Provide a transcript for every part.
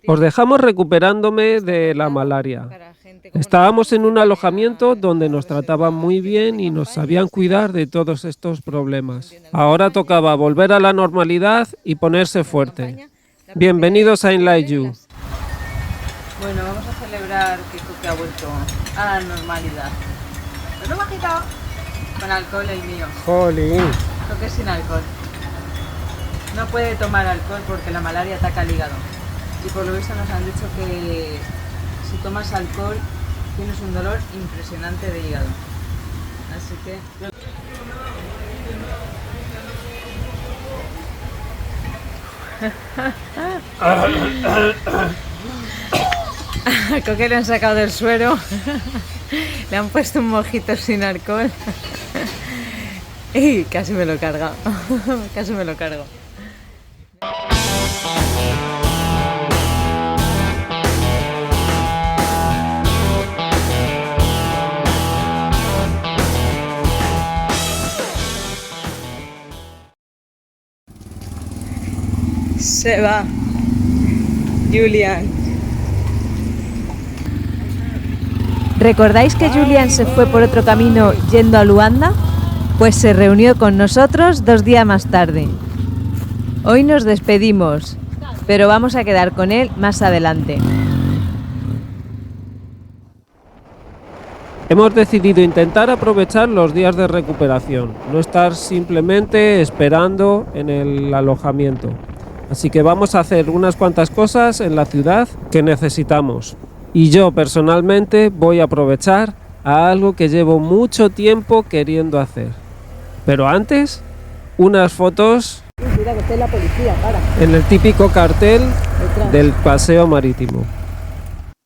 Os dejamos recuperándome de la malaria. Estábamos en un alojamiento donde nos trataban muy bien y nos sabían cuidar de todos estos problemas. Ahora tocaba volver a la normalidad y ponerse fuerte. Bienvenidos a Enlight You. Bueno, vamos a celebrar que Coque ha vuelto a la normalidad. ¿No, bajito? Con alcohol el mío. Jolín. Coque sin alcohol. No puede tomar alcohol porque la malaria ataca el hígado. Y por lo visto nos han dicho que si tomas alcohol tienes un dolor impresionante de hígado. Así que... A Coque le han sacado del suero, le han puesto un mojito sin alcohol y casi me lo carga, casi me lo cargo. Se va Julián. ¿Recordáis que Julián se fue por otro camino yendo a Luanda? Pues se reunió con nosotros 2 días más tarde. Hoy nos despedimos, pero vamos a quedar con él más adelante. Hemos decidido intentar aprovechar los días de recuperación, no estar simplemente esperando en el alojamiento. Así que vamos a hacer unas cuantas cosas en la ciudad que necesitamos. Y yo personalmente voy a aprovechar a algo que llevo mucho tiempo queriendo hacer. Pero antes, unas fotos Mira que está la policía, para. en el típico cartel del paseo marítimo.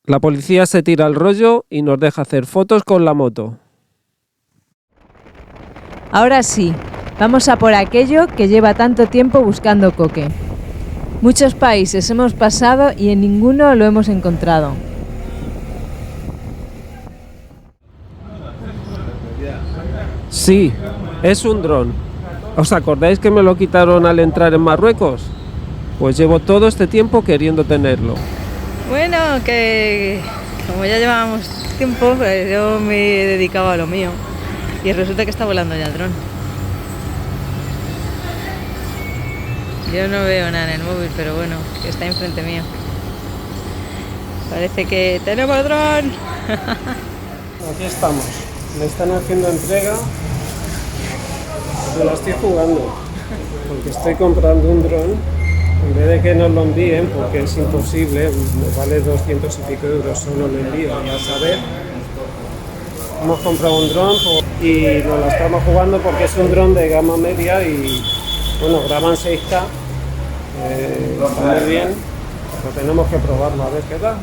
La policía se tira el rollo y nos deja hacer fotos con la moto. Ahora sí, vamos a por aquello que lleva tanto tiempo buscando Coque. Muchos países hemos pasado y en ninguno lo hemos encontrado. Sí, es un dron. ¿Os acordáis que me lo quitaron al entrar en Marruecos? Pues llevo todo este tiempo queriendo tenerlo. Bueno, que como ya llevábamos tiempo, pues yo me dedicaba a lo mío y resulta que está volando ya el dron. Yo no veo nada en el móvil, pero bueno, que está enfrente mío. Parece que tenemos dron. Aquí estamos. Me están haciendo entrega. Me la estoy jugando. Porque estoy comprando un dron. En vez de que nos lo envíen, porque es imposible, me vale 200 y pico euros solo el envío, y a saber. Hemos comprado un dron y nos la estamos jugando porque es un dron de gama media y bueno, graban 6K. Está muy bien, pero tenemos que probarlo a ver qué tal.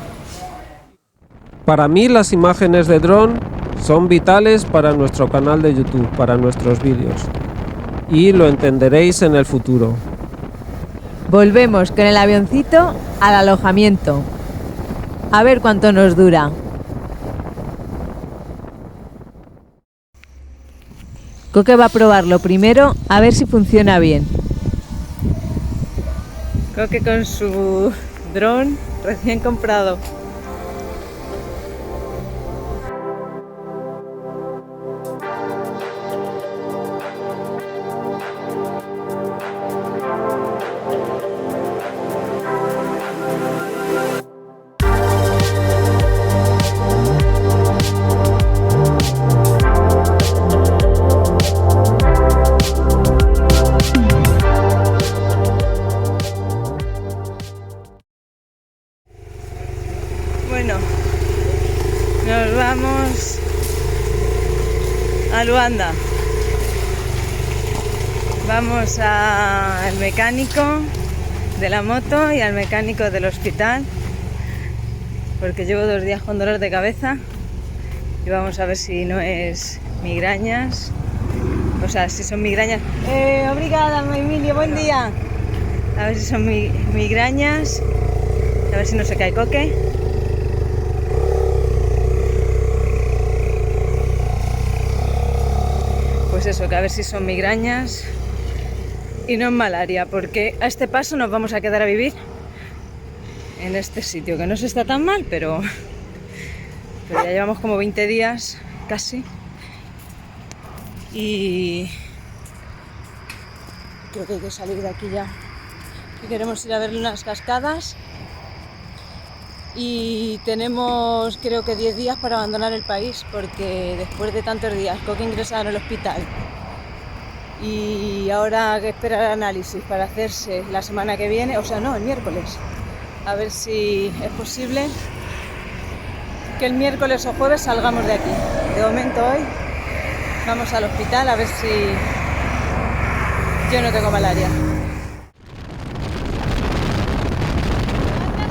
Para mí las imágenes de dron son vitales para nuestro canal de YouTube, para nuestros vídeos. Y lo entenderéis en el futuro. Volvemos con el avioncito al alojamiento. A ver cuánto nos dura. Coque va a probarlo primero a ver si funciona bien. Coque con su dron recién comprado. Bueno, nos vamos a Luanda. Vamos al mecánico de la moto y al mecánico del hospital, porque llevo 2 días con dolor de cabeza y vamos a ver si no es migrañas, o sea, si son migrañas. Obrigada, Emilio, buen día. A ver si son migrañas, a ver si no se cae Coque. Pues eso, que a ver si son migrañas y no es malaria, porque a este paso nos vamos a quedar a vivir en este sitio, que no se está tan mal, pero ya llevamos como 20 días casi y creo que hay que salir de aquí ya, que queremos ir a ver unas cascadas y tenemos creo que 10 días para abandonar el país, porque después de tantos días, Coque ingresado en el hospital y ahora hay que esperar análisis para hacerse la semana que viene, o sea no, el miércoles, a ver si es posible que el miércoles o jueves salgamos de aquí. De momento hoy vamos al hospital a ver si yo no tengo malaria.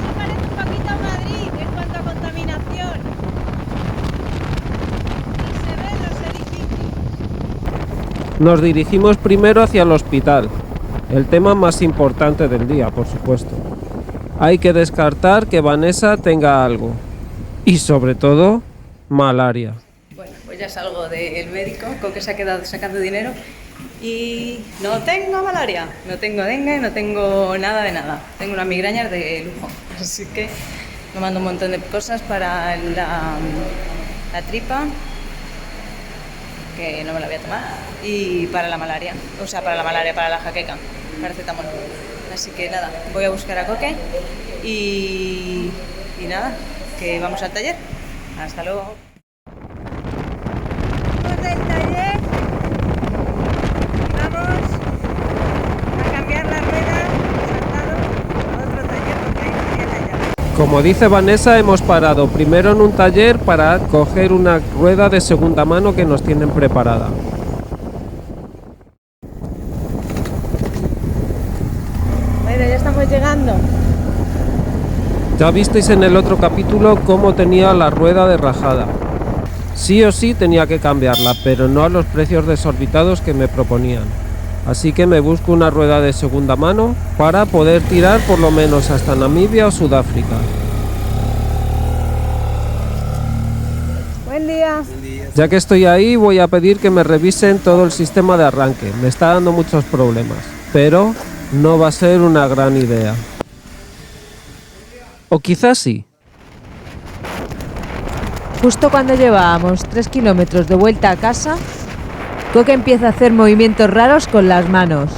Se parece un poquito a Madrid en cuanto a contaminación. Y se ven los edificios. Nos dirigimos primero hacia el hospital, el tema más importante del día, por supuesto. Hay que descartar que Vanessa tenga algo. Y sobre todo, malaria. Bueno, pues ya salgo del médico, Coque se ha quedado sacando dinero y no tengo malaria, no tengo dengue, no tengo nada de nada. Tengo unas migrañas de lujo, así que me mando un montón de cosas para la tripa, que no me la voy a tomar, y para la malaria, o sea, para la jaqueca, paracetamol. Así que nada, voy a buscar a Coque y nada, que vamos al taller. Hasta luego. Vamos del taller y vamos a cambiar la rueda saltado a otro taller porque ahí no tiene la llave. Como dice Vanessa, hemos parado primero en un taller para coger una rueda de segunda mano que nos tienen preparada. Bueno, ya estamos llegando. Ya visteis en el otro capítulo cómo tenía la rueda de rajada. Sí o sí tenía que cambiarla, pero no a los precios desorbitados que me proponían. Así que me busco una rueda de segunda mano para poder tirar por lo menos hasta Namibia o Sudáfrica. Buen día. Ya que estoy ahí, voy a pedir que me revisen todo el sistema de arranque. Me está dando muchos problemas, pero no va a ser una gran idea. O quizás sí. Justo cuando llevábamos 3 kilómetros de vuelta a casa, Coque empieza a hacer movimientos raros con las manos.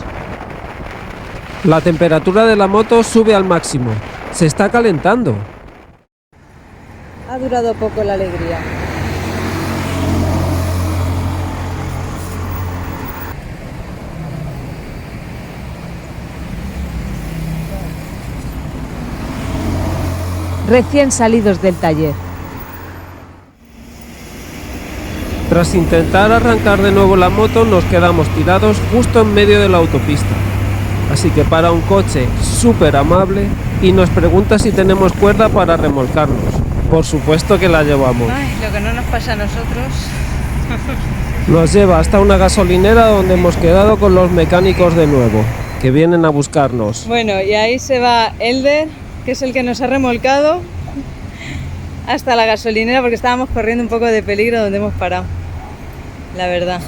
La temperatura de la moto sube al máximo. Se está calentando. Ha durado poco la alegría. Recién salidos del taller. Tras intentar arrancar de nuevo la moto, nos quedamos tirados justo en medio de la autopista. Así que para un coche súper amable y nos pregunta si tenemos cuerda para remolcarnos. Por supuesto que la llevamos. Ay, lo que no nos pasa a nosotros. Nos lleva hasta una gasolinera donde hemos quedado con los mecánicos de nuevo, que vienen a buscarnos. Bueno, y ahí se va Elder, que es el que nos ha remolcado hasta la gasolinera porque estábamos corriendo un poco de peligro donde hemos parado, la verdad.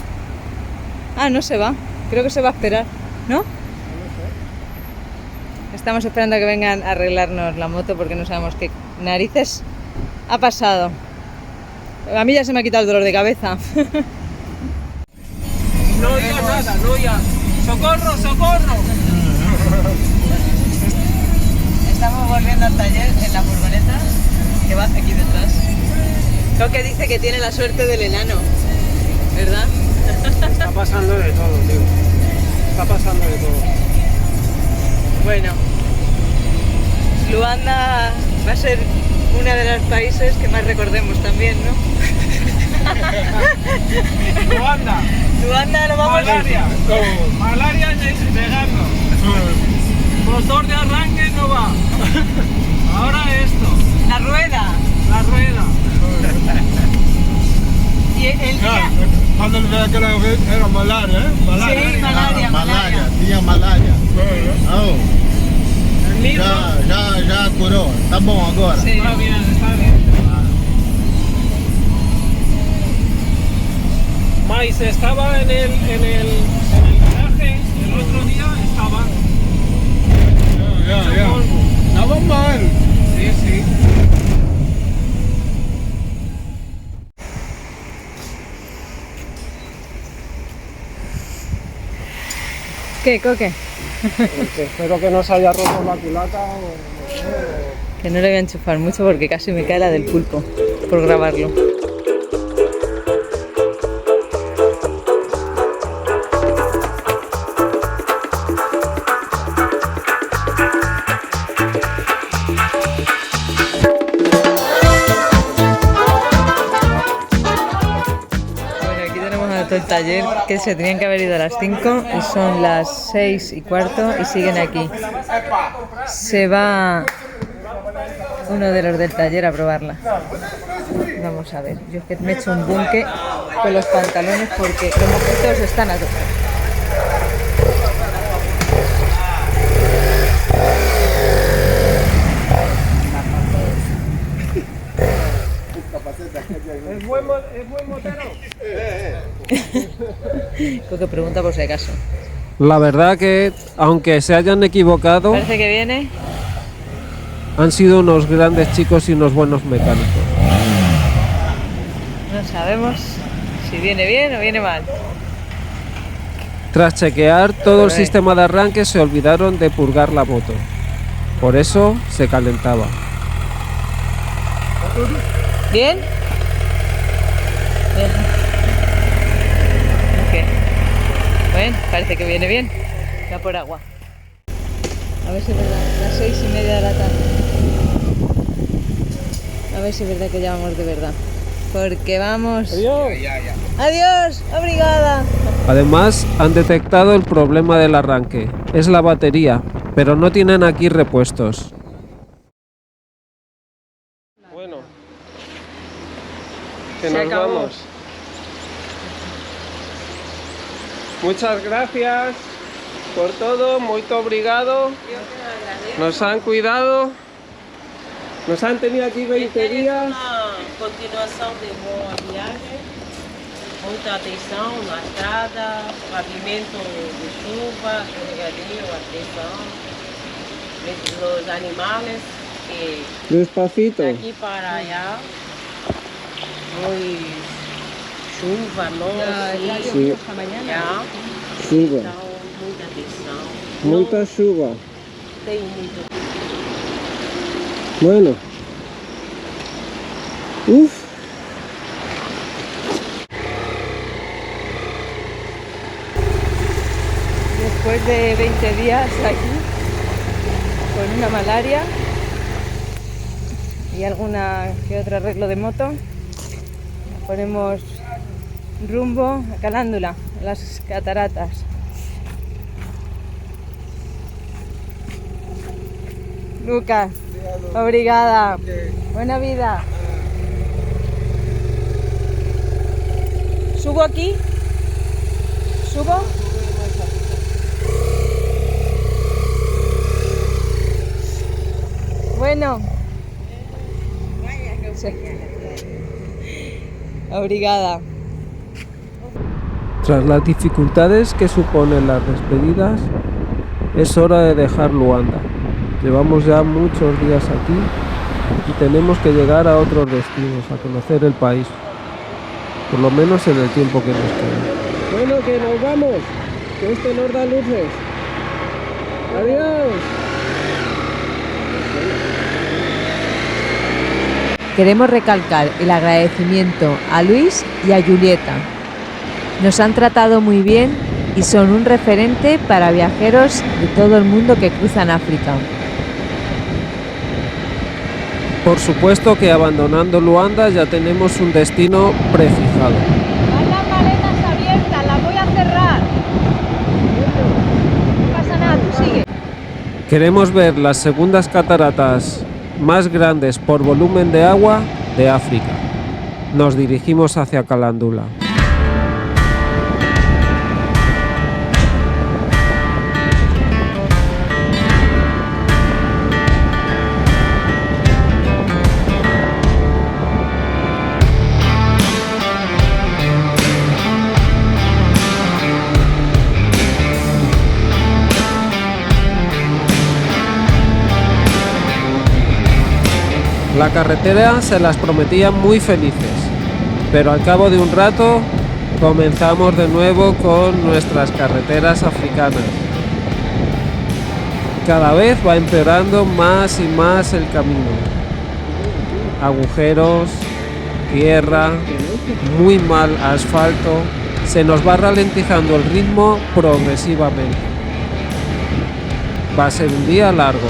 Ah, no se va, creo que se va a esperar, ¿no? Estamos esperando a que vengan a arreglarnos la moto porque no sabemos qué narices ha pasado. A mí ya se me ha quitado el dolor de cabeza. No oía nada, no oía. ¡Socorro, socorro! Estamos volviendo al taller en la furgoneta que va aquí detrás. Coque dice que tiene la suerte del enano, ¿verdad? Está pasando de todo, tío. Está pasando de todo. Bueno, Luanda va a ser uno de los países que más recordemos también, ¿no? Luanda. Luanda lo vamos Malaria. Malaria llegando. Motor de arranque no va. Ahora esto. La rueda. La rueda. Y el día... Cuando le veía que era malaria, ¿eh? Malaria. Sí, malaria, malaria. Tinha malaria. Oh, El mismo. já curou. Tá bom agora. Sí. Está bien, está bien. Mais estaba en el garaje el otro día, estaba. Já. Tava mal. ¿Qué, Coque? Que espero que no se haya roto la culata o... Que no le voy a enchufar mucho porque casi me cae la del pulpo por grabarlo. El taller que se tenían que haber ido a las 5 y son las 6:15 y siguen aquí. Se va uno de los del taller a probarla. Vamos a ver, yo es que me he hecho un bunque con los pantalones porque los mosquitos están a tope. ¿Es buen motero? Coque pregunta por si acaso. La verdad que, aunque se hayan equivocado, Parece que viene. han sido unos grandes chicos y unos buenos mecánicos. No sabemos si viene bien o viene mal. Tras chequear todo el sistema de arranque, se olvidaron de purgar la moto. Por eso se calentaba. ¿Bien? Bien. Ok. Bueno, parece que viene bien. Ya por agua. A ver si es verdad. Las 6:30 de la tarde. A ver si es verdad que ya vamos de verdad. Porque vamos... Adiós. ¡Adiós! ¡Obrigada! Además, han detectado el problema del arranque. Es la batería, pero no tienen aquí repuestos. Bueno, que Se nos acabó. vamos. Muchas gracias por todo, muito obrigado. Nos han cuidado. Nos han tenido aquí 20 días. Uma continuação de boa viagem, muita atenção na estrada, pavimento de chuva, escorregadio, atenção, los animales que Despacito. de aquí para allá, muy chuva, ¿no? Sí, Ya, chuva. então muita atenção. Muita chuva. Tem muito. Bueno. Uf. Después de 20 días aquí, con una malaria y alguna que otro arreglo de moto, ponemos rumbo a Calándula, a las cataratas. Lucas, obrigada. Buena vida. ¿Subo aquí? ¿Subo? Bueno. Sí. Obrigada. Tras las dificultades que suponen las despedidas, es hora de dejar Luanda. Llevamos ya muchos días aquí y tenemos que llegar a otros destinos, a conocer el país, por lo menos en el tiempo que nos queda. Bueno, que nos vamos, que esto nos da luces. Adiós. Queremos recalcar el agradecimiento a Luis y a Julieta. Nos han tratado muy bien y son un referente para viajeros de todo el mundo que cruzan África. Por supuesto que abandonando Luanda ya tenemos un destino prefijado. Van las maletas abiertas, las voy a cerrar. No pasa nada, tú sigue. Queremos ver las segundas cataratas más grandes por volumen de agua de África. Nos dirigimos hacia Calándula. La carretera se las prometía muy felices, pero al cabo de un rato comenzamos de nuevo con nuestras carreteras africanas. Cada vez va empeorando más y más el camino. Agujeros, tierra, muy mal asfalto, se nos va ralentizando el ritmo progresivamente. Va a ser un día largo.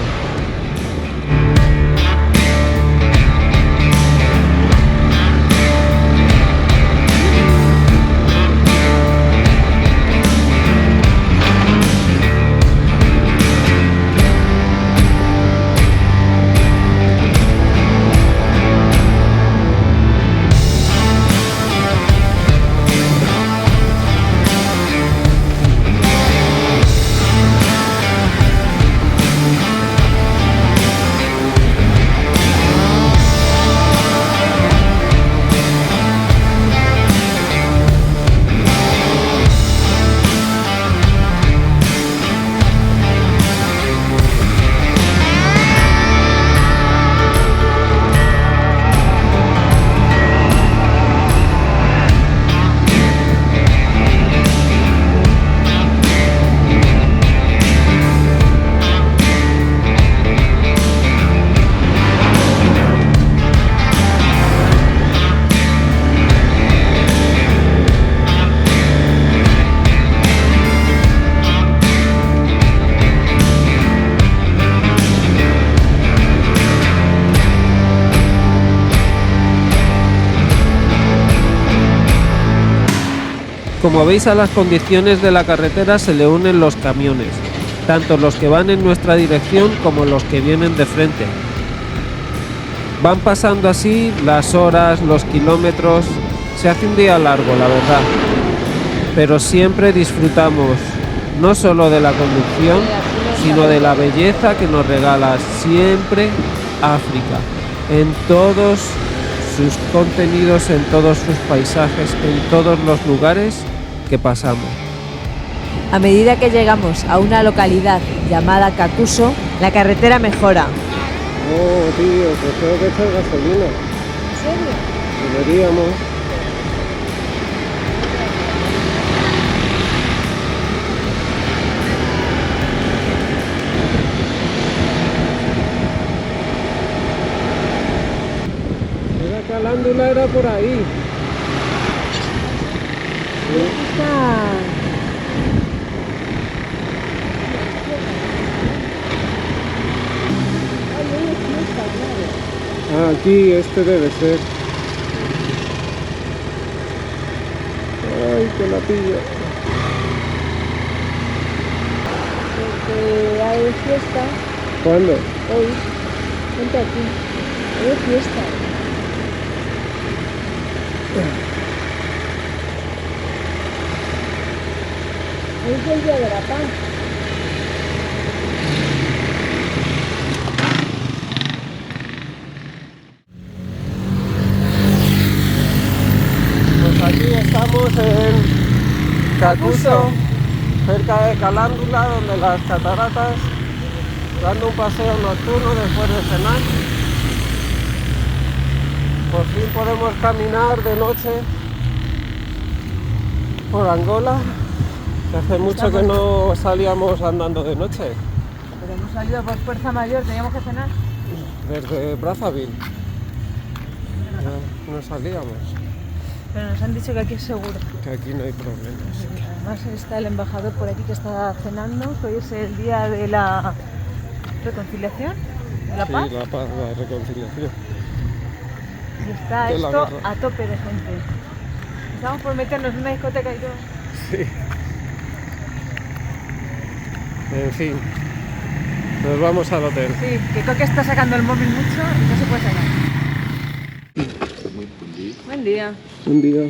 Como veis, a las condiciones de la carretera se le unen los camiones, tanto los que van en nuestra dirección como los que vienen de frente. Van pasando así las horas, los kilómetros, se hace un día largo, la verdad, pero siempre disfrutamos no solo de la conducción, sino de la belleza que nos regala siempre África, en todos sus contenidos, en todos sus paisajes, en todos los lugares que pasamos. A medida que llegamos a una localidad llamada Kakuso, la carretera mejora. Oh, tío, pues tengo que echar gasolina. ¿En serio? Deberíamos. La calándula era por ahí. Ah, aquí este debe ser. Ay, que la pillo. Porque hay fiesta ¿Cuándo? hoy. Vente aquí. Hay fiesta. Hoy es el día de la paz. Pues aquí estamos en Kakuso, cerca de Calándula, donde las cataratas, dando un paseo nocturno después de cenar. Por fin podemos caminar de noche por Angola, que hace mucho que no salíamos andando de noche, Pero hemos salido por fuerza mayor, teníamos que cenar. desde Brazzaville. No salíamos, Pero nos han dicho que aquí es seguro. que aquí no hay problemas. Además está el embajador por aquí que está cenando, que hoy es el día de la reconciliación, de la Sí, paz. la paz, la reconciliación. Y está de la esto guerra. a tope de gente. Estamos por meternos en una discoteca y todo. Sí. En fin, nos vamos al hotel. Sí, que Coque está sacando el móvil mucho y no se puede sacar. Buen día. Un día.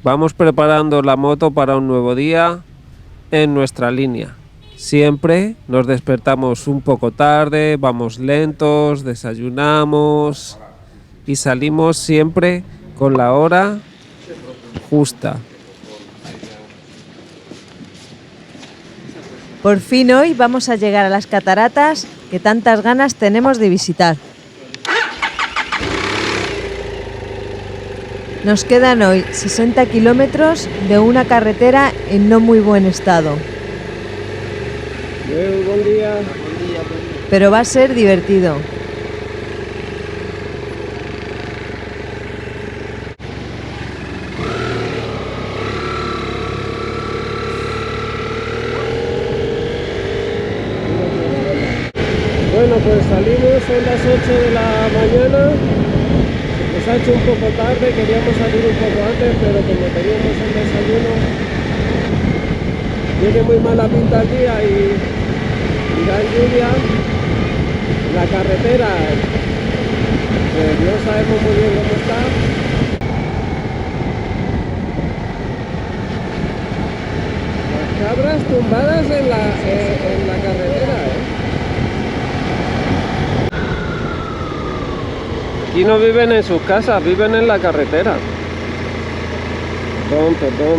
Vamos preparando la moto para un nuevo día en nuestra línea. Siempre nos despertamos un poco tarde, vamos lentos, desayunamos y salimos siempre con la hora justa. Por fin hoy vamos a llegar a las cataratas que tantas ganas tenemos de visitar. Nos quedan hoy 60 kilómetros de una carretera en no muy buen estado. Buen día. Pero va a ser divertido. Bueno, pues salimos, son las 8 de la mañana. Nos ha hecho un poco tarde, queríamos salir un poco antes, pero como teníamos el desayuno, tiene muy mala pinta el día y da lluvia. La carretera, pues no sabemos muy bien cómo está. Las cabras tumbadas en la carretera, Aquí no viven en sus casas, viven en la carretera. Perdón.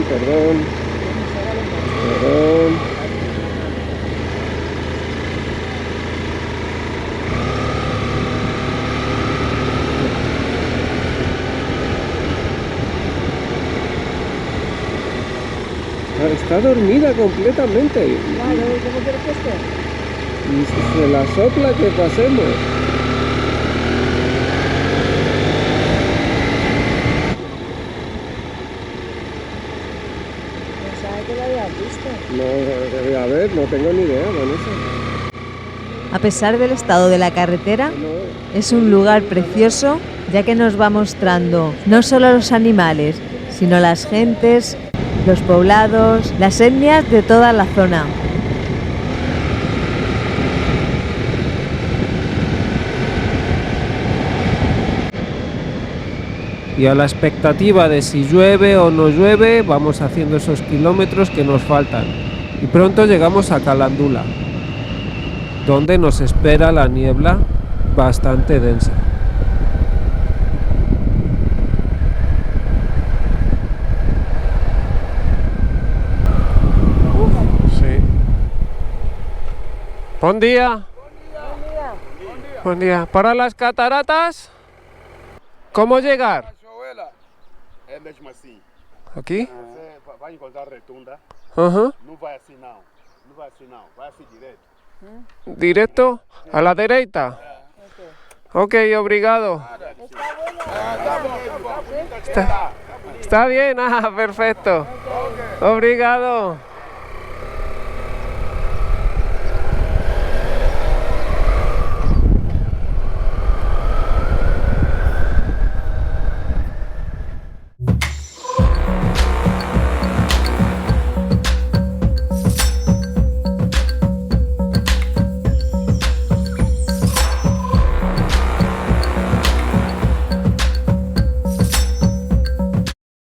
Está dormida completamente. ¿Cómo quieres que esté? Y se la sopla que pasemos. Pensaba que la habías visto. No, a ver, no tengo ni idea, Vanessa. A pesar del estado de la carretera, es un lugar precioso, ya que nos va mostrando no solo los animales, sino las gentes, los poblados, las etnias de toda la zona. Y a la expectativa de si llueve o no llueve, vamos haciendo esos kilómetros que nos faltan. Y pronto llegamos a Calandula, donde nos espera la niebla bastante densa. Sí. Buen día. Buen día. Para las cataratas, ¿cómo llegar? É mesmo assim. Aquí. Você vai encontrar retunda. Ajá. Não vai assim não. Não vai assim não. Vai assim direto. Directo a la derecha. Ok, obrigado. Está bien, perfecto. Obrigado.